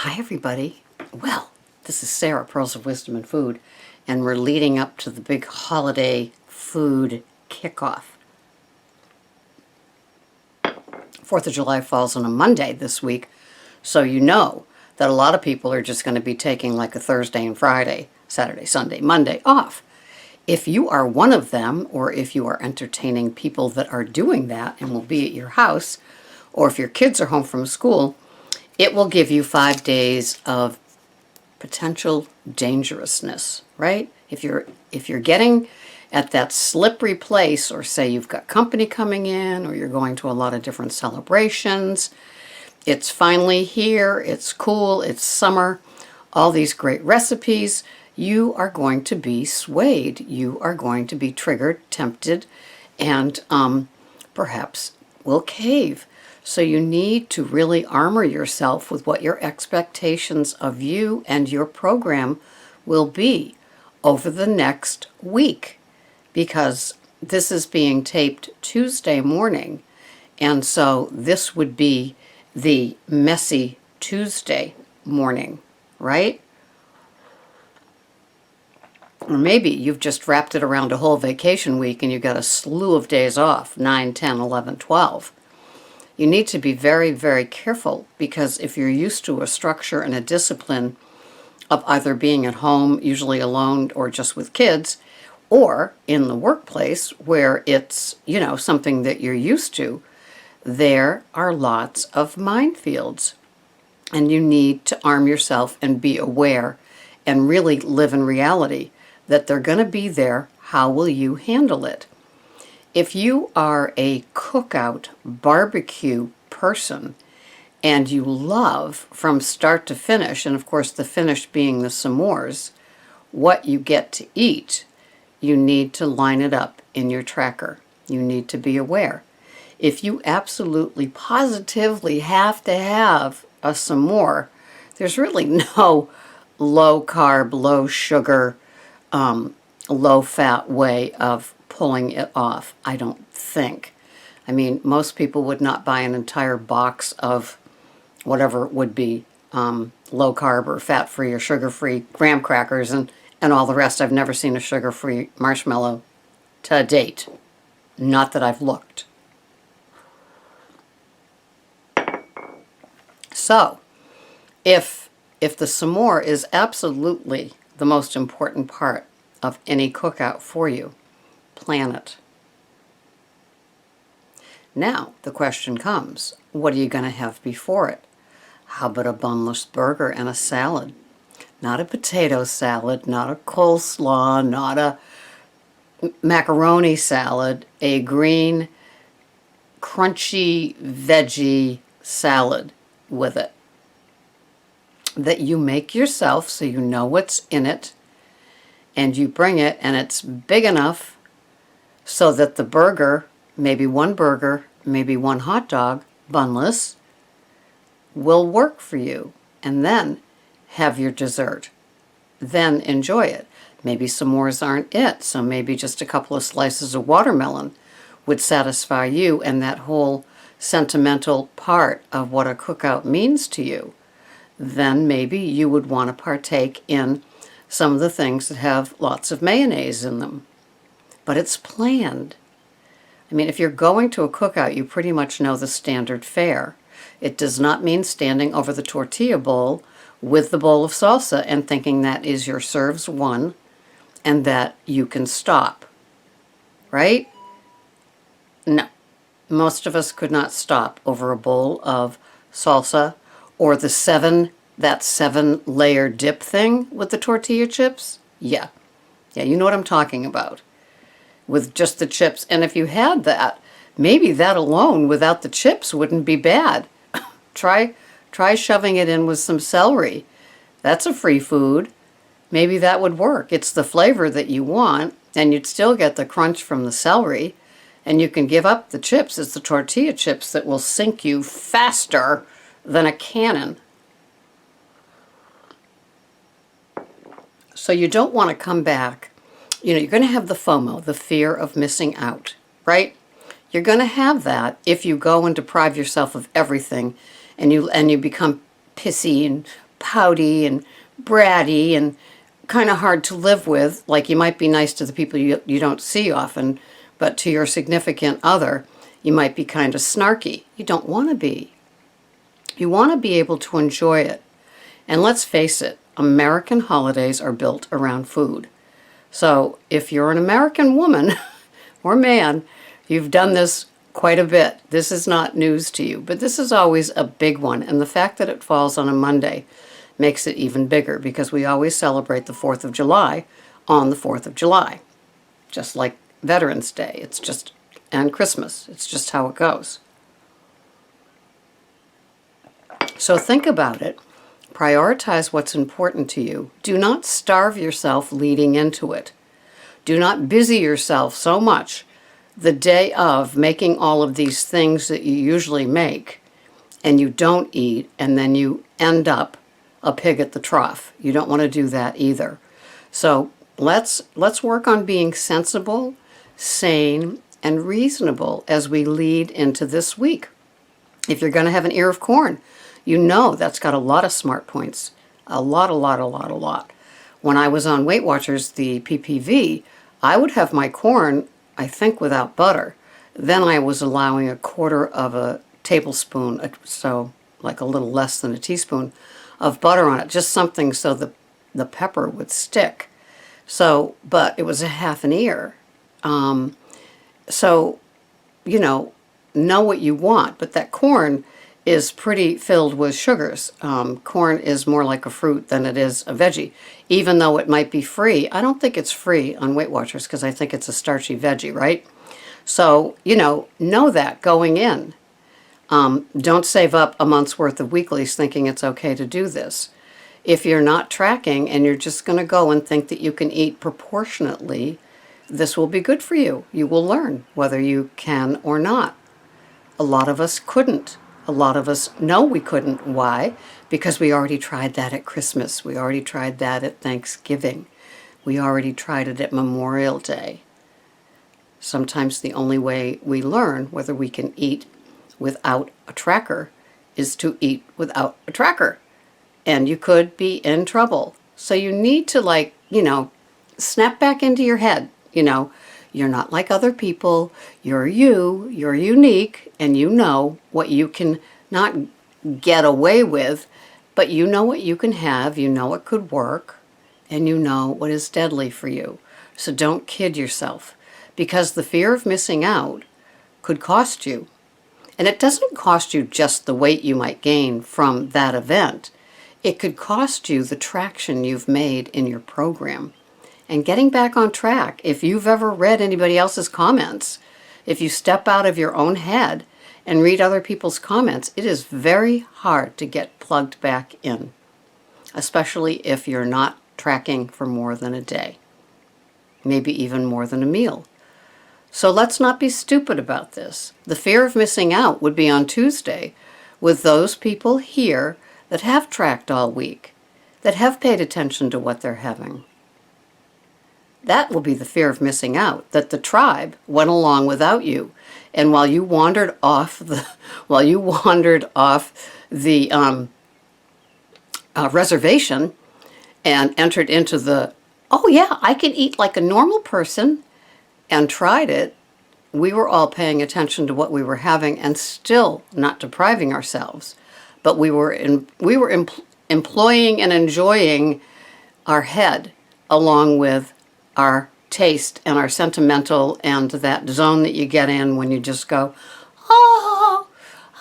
Hi, everybody. Well, this is Sarah, Pearls of Wisdom and Food, and we're leading up to the big holiday food kickoff. 4th of July falls on a Monday this week, so you know that a lot of people are just going to be taking like a Thursday and Friday, Saturday, Sunday, Monday off. If you are one of them, or if you are entertaining people that are doing that and will be at your house, or if your kids are home from school, it will give you 5 days of potential dangerousness, right? If you're getting at that slippery place, or say you've got company coming in, or you're going to a lot of different celebrations, it's finally here, it's cool, it's summer, all these great recipes, you are going to be swayed. You are going to be triggered, tempted, and perhaps will cave. So you need to really armor yourself with what your expectations of you and your program will be over the next week, because this is being taped Tuesday morning, and so this would be the messy Tuesday morning, right? Or maybe you've just wrapped it around a whole vacation week and you've got a slew of days off, 9, 10, 11, 12. You need to be very, very careful, because if you're used to a structure and a discipline of either being at home, usually alone or just with kids, or in the workplace where it's, something that you're used to, there are lots of minefields. And you need to arm yourself and be aware and really live in reality that they're going to be there. How will you handle it? If you are a cookout barbecue person and you love from start to finish, and of course the finish being the s'mores, what you get to eat, you need to line it up in your tracker. You need to be aware. If you absolutely positively have to have a s'more, there's really no low carb, low sugar, low fat way of pulling it off, I don't think. I mean, most people would not buy an entire box of whatever it would be, low carb or fat free or sugar free graham crackers and all the rest. I've never seen a sugar free marshmallow to date. Not that I've looked. So, if the s'more is absolutely the most important part of any cookout for you, plan it. Now, the question comes, what are you going to have before it? How about a bunless burger and a salad? Not a potato salad, not a coleslaw, not a macaroni salad, a green, crunchy, veggie salad with it that you make yourself, so you know what's in it, and you bring it, and it's big enough so that the burger, maybe one hot dog, bunless, will work for you. And then have your dessert. Then enjoy it. Maybe s'mores aren't it, so maybe just a couple of slices of watermelon would satisfy you and that whole sentimental part of what a cookout means to you. Then maybe you would want to partake in some of the things that have lots of mayonnaise in them. But it's planned. I mean, if you're going to a cookout, you pretty much know the standard fare. It does not mean standing over the tortilla bowl with the bowl of salsa and thinking that is your serves one and that you can stop. Right? No. Most of us could not stop over a bowl of salsa or the 7-layer dip thing with the tortilla chips. Yeah, you know what I'm talking about. With just the chips. And if you had that, maybe that alone without the chips wouldn't be bad. Try shoving it in with some celery. That's a free food. Maybe that would work. It's the flavor that you want, and you'd still get the crunch from the celery, and you can give up the chips. It's the tortilla chips that will sink you faster than a cannon. So you don't want to come back. You're going to have the FOMO, the fear of missing out, right? You're going to have that if you go and deprive yourself of everything and you become pissy and pouty and bratty and kind of hard to live with. Like, you might be nice to the people you don't see often, but to your significant other, you might be kind of snarky. You don't want to be. You want to be able to enjoy it. And let's face it, American holidays are built around food. So if you're an American woman or man, you've done this quite a bit. This is not news to you, but this is always a big one. And the fact that it falls on a Monday makes it even bigger, because we always celebrate the 4th of July on the 4th of July, just like Veterans Day. It's just, and Christmas. It's just how it goes. So think about it. Prioritize what's important to you. Do not starve yourself leading into it. Do not busy yourself so much the day of making all of these things that you usually make, and you don't eat, and then you end up a pig at the trough. You don't want to do that either. So let's work on being sensible, sane, and reasonable as we lead into this week. If you're going to have an ear of corn, you know that's got a lot of smart points. A lot. When I was on Weight Watchers, the PPV, I would have my corn, I think, without butter. Then I was allowing a quarter of a tablespoon, so like a little less than a teaspoon, of butter on it, just something so the pepper would stick. So, but it was a half an ear. So, know what you want, but that corn is pretty filled with sugars. Corn is more like a fruit than it is a veggie. Even though it might be free, I don't think it's free on Weight Watchers, because I think it's a starchy veggie, right? So, know that going in. Don't save up a month's worth of weeklies thinking it's okay to do this. If you're not tracking and you're just going to go and think that you can eat proportionately, this will be good for you. You will learn whether you can or not. A lot of us couldn't. A lot of us know we couldn't. Why? Because we already tried that at Christmas. We already tried that at Thanksgiving. We already tried it at Memorial Day. Sometimes the only way we learn whether we can eat without a tracker is to eat without a tracker. And you could be in trouble. So you need to, snap back into your head. You're not like other people. You're you. You're unique. And you know what you can not get away with, but you know what you can have. You know it could work. And you know what is deadly for you. So don't kid yourself, because the fear of missing out could cost you. And it doesn't cost you just the weight you might gain from that event. It could cost you the traction you've made in your program. And getting back on track, if you've ever read anybody else's comments, if you step out of your own head and read other people's comments, it is very hard to get plugged back in, especially if you're not tracking for more than a day, maybe even more than a meal. So let's not be stupid about this. The fear of missing out would be on Tuesday with those people here that have tracked all week, that have paid attention to what they're having. That will be the fear of missing out, that the tribe went along without you. And while you wandered off the reservation and entered into the, oh yeah, I can eat like a normal person, and tried it, we were all paying attention to what we were having and still not depriving ourselves. But we were employing and enjoying our head along with our taste and our sentimental, and that zone that you get in when you just go, oh,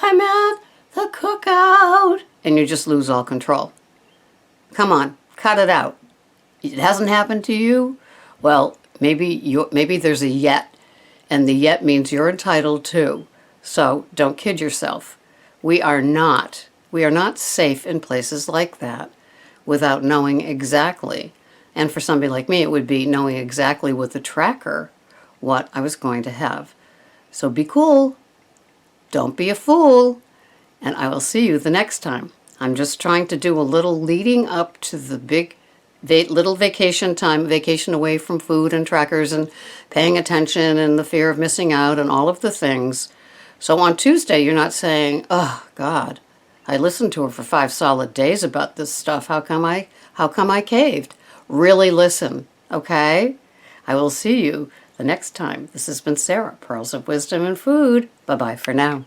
I'm at the cookout, and you just lose all control. Come on, cut it out. It hasn't happened to you? Well, maybe there's a yet, and the yet means you're entitled to. So don't kid yourself. We are not safe in places like that without knowing exactly. And for somebody like me, it would be knowing exactly with the tracker what I was going to have. So be cool. Don't be a fool. And I will see you the next time. I'm just trying to do a little leading up to the big little vacation time, vacation away from food and trackers and paying attention and the fear of missing out and all of the things. So on Tuesday, you're not saying, oh, God, I listened to her for 5 solid days about this stuff. How come I caved? Really listen, okay? I will see you the next time. This has been Sarah, Pearls of Wisdom and Food. Bye-bye for now.